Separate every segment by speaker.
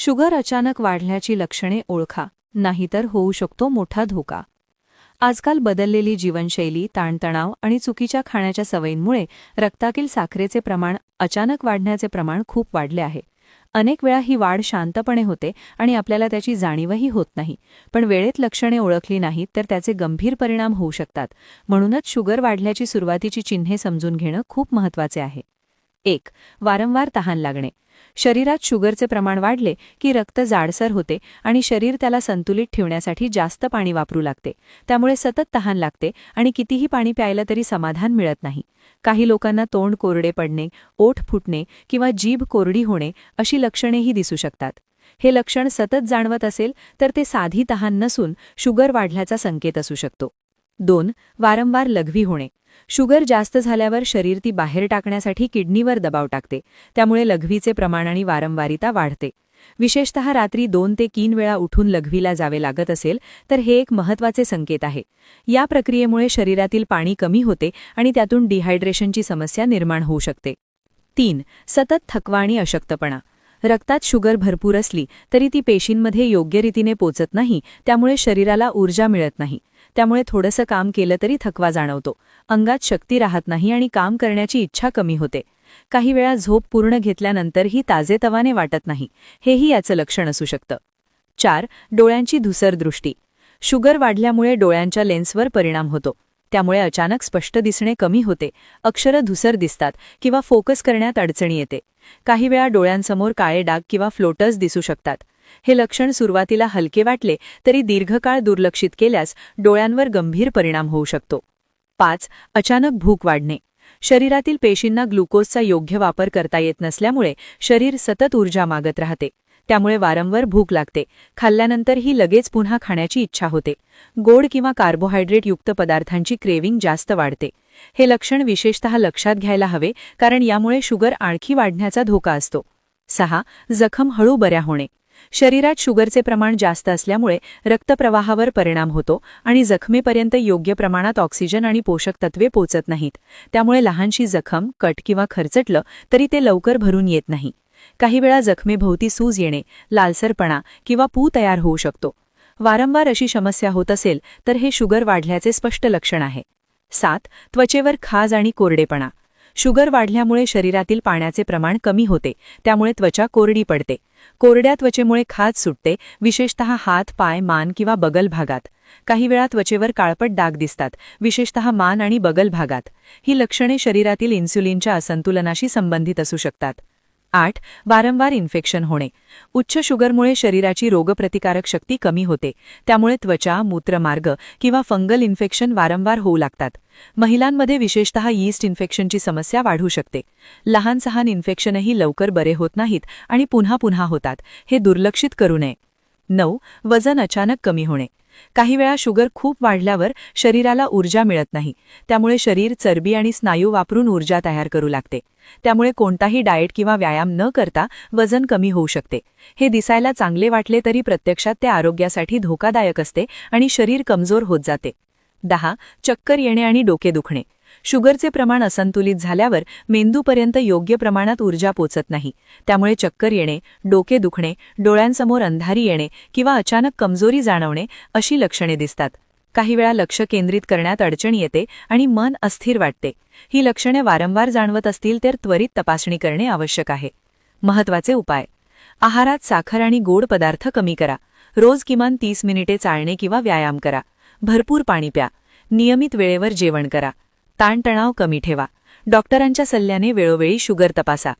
Speaker 1: Sugar अचानक वाढल्याची लक्षणे ओळखा, नाहीतर होऊ शकतो मोठा धोका. आजकाल बदललेली जीवनशैली, ताणतणाव आणि चुकीच्या खाण्याच्या सवयींमुळे रक्तातील साखरेचे प्रमाण अचानक वाढण्याचे प्रमाण खूप वाढले आहे. अनेक वेळा ही वाढ शांतपणे होते आणि आपल्याला त्याची जाणीवही होत नाही, पण वेळेत लक्षणे ओळखली नाहीत तर त्याचे गंभीर परिणाम होऊ शकतात. म्हणूनच शुगर वाढल्याची सुरुवातीची चिन्हे समजून घेणं खूप महत्त्वाचे आहे. 1. वारंवार तहान लागणे. शरीरात शुगरचे प्रमाण वाढले की रक्त जाडसर होते आणि शरीर त्याला संतुलित ठेवण्यासाठी जास्त पाणी वापरू लागते. त्यामुळे सतत तहान लागते आणि कितीही पाणी प्यायलं तरी समाधान मिळत नाही. काही लोकांना तोंड कोरडे पडणे, ओठ फुटणे किंवा जीभ कोरडी होणे अशी लक्षणेही दिसू शकतात. हे लक्षण सतत जाणवत असेल तर ते साधी तहान नसून शुगर वाढल्याचा संकेत असू शकतो. 2. वारंवार लघवी होणे. शुगर जास्त झाल्यावर शरीर ती बाहेर टाकण्यासाठी किडनीवर दबाव टाकते. त्यामुळे लघवीचे प्रमाण आणि वारंवारिता वाढते. विशेषतः रात्री 2 ते 3 वेळा उठून लघवीला जावे लागत असेल तर हे एक महत्त्वाचे संकेत आहे. या प्रक्रियेमुळे शरीरातील पाणी कमी होते आणि त्यातून डिहायड्रेशनची समस्या निर्माण होऊ शकते. 3. सतत थकवा आणि अशक्तपणा. रक्तात शुगर भरपूर असली तरी ती पेशींमध्ये योग्य रीतीने पोचत नाही, त्यामुळे शरीराला ऊर्जा मिळत नाही. त्यामुळे थोडंसं काम केलं तरी थकवा जाणवतो, अंगात शक्ती राहत नाही आणि काम करण्याची इच्छा कमी होते. काही वेळा झोप पूर्ण घेतल्यानंतरही ताजेतवाने वाटत नाही, हेही याचं लक्षण असू शकतं. 4. डोळ्यांची धुसर दृष्टी. शुगर वाढल्यामुळे डोळ्यांच्या लेन्सवर परिणाम होतो. त्यामुळे अचानक स्पष्ट दिसणे कमी होते, अक्षरं धुसर दिसतात किंवा फोकस करण्यात अडचणी येते. काही वेळा डोळ्यांसमोर काळे डाग किंवा फ्लोटर्स दिसू शकतात. हे लक्षण सुरुवातीला हलके वाटले तरी दीर्घकाळ दुर्लक्षित केल्यास डोळ्यांवर गंभीर परिणाम होऊ शकतो. 5. अचानक भूक वाढणे. शरीरातील पेशींना ग्लुकोजचा योग्य वापर करता येत नसल्यामुळे शरीर सतत ऊर्जा मागत राहते. त्यामुळे वारंवार भूक लागते. खाल्ल्यानंतरही लगेच पुन्हा खाण्याची इच्छा होते. गोड किंवा कार्बोहायड्रेट युक्त पदार्थांची क्रेविंग जास्त वाढते. हे लक्षण विशेषतः लक्षात घ्यायला हवे, कारण यामुळे शुगर आणखी वाढण्याचा धोका असतो. 6. जखम हळू बऱ्या होणे. शरीरात शुगरचे प्रमाण जास्त असल्यामुळे रक्तप्रवाहावर परिणाम होतो आणि जखमेपर्यंत योग्य प्रमाणात ऑक्सिजन आणि पोषक तत्वे पोचत नाहीत. त्यामुळे लहानशी जखम, कट किंवा खरचटलं तरी ते लवकर भरून येत नाही. काही वेळा जखमेभोवती सूज येणे, लालसरपणा किंवा पू तयार होऊ शकतो. वारंवार अशी समस्या होत असेल तर हे शुगर वाढल्याचे स्पष्ट लक्षण आहे. 7. त्वचेवर खाज आणि कोरडेपणा. शुगर वाढल्यामुळे शरीरातील पाण्याचे प्रमाण कमी होते, त्यामुळे त्वचा कोरडी पडते. कोरड्या त्वचेमुळे खाज सुटते, विशेषतः हात, पाय, मान किंवा बगल भागात. काही वेळा त्वचेवर काळपट डाग दिसतात, विशेषतः मान आणि बगल भागात. ही लक्षणे शरीरातील इन्सुलिनच्या असंतुलनाशी संबंधित असू शकतात. 8. वारंवार इन्फेक्शन होणे. उच्च शुगरमुळे शरीराची रोगप्रतिकारक शक्ती कमी होते. त्यामुळे त्वचा, मूत्रमार्ग किंवा फंगल इन्फेक्शन वारंवार होऊ लागतात. महिलांमध्ये विशेषतः यीस्ट इन्फेक्शनची समस्या वाढू शकते. लहान सहान इन्फेक्शनही लवकर बरे होत नाहीत आणि पुन्हा पुन्हा होतात. हे दुर्लक्षित करू नये. 9. वजन अचानक कमी होणे. काही वेळा शुगर खूप वाढल्यावर शरीराला ऊर्जा मिळत नाही. त्यामुळे शरीर चरबी आणि स्नायू वापरून ऊर्जा तयार करू लागते. त्यामुळे कोणताही डाएट किंवा व्यायाम न करता वजन कमी होऊ शकते. हे दिसायला चांगले वाटले तरी प्रत्यक्षात ते आरोग्यासाठी धोकादायक असते आणि शरीर कमजोर होत जाते. 10. चक्कर येणे आणि डोके दुखणे. शुगरचे प्रमाण असंतुलित झाल्यावर मेंदूपर्यंत योग्य प्रमाणात ऊर्जा पोचत नाही. त्यामुळे चक्कर येणे, डोके दुखणे, डोळ्यांसमोर अंधारी येणे किंवा अचानक कमजोरी जाणवणे अशी लक्षणे दिसतात. काही वेळा लक्ष केंद्रित करण्यात अडचण येते आणि मन अस्थिर वाटते. ही लक्षणे वारंवार जाणवत असतील तर त्वरित तपासणी करणे आवश्यक आहे. महत्त्वाचे उपाय. आहारात साखर आणि गोड पदार्थ कमी करा. रोज किमान 30 मिनिटे चालणे किंवा व्यायाम करा. भरपूर पाणी प्या. नियमित वेळेवर जेवण करा. ताणतणाव कमी ठेवा. डॉक्टरांच्या सल्ल्याने वेळोवेळी शुगर तपासा.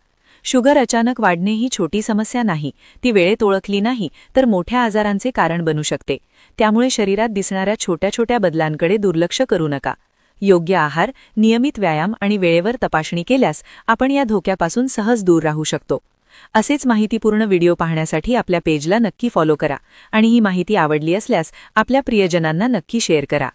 Speaker 1: शुगर अचानक वाढणे ही छोटी समस्या नाही. ती वेळेत ओळखली नाही तर मोठ्या आजारांचे कारण बनू शकते. त्यामुळे शरीरात दिसणाऱ्या छोट्या छोट्या बदलांकडे दुर्लक्ष करू नका. योग्य आहार, नियमित व्यायाम आणि वेळेवर तपासणी केल्यास आपण या धोक्यापासून सहज दूर राहू शकतो. असेच माहितीपूर्ण व्हिडिओ पाहण्यासाठी आपल्या पेजला नक्की फॉलो करा आणि ही माहिती आवडली असल्यास आपल्या प्रियजनांना नक्की शेअर करा.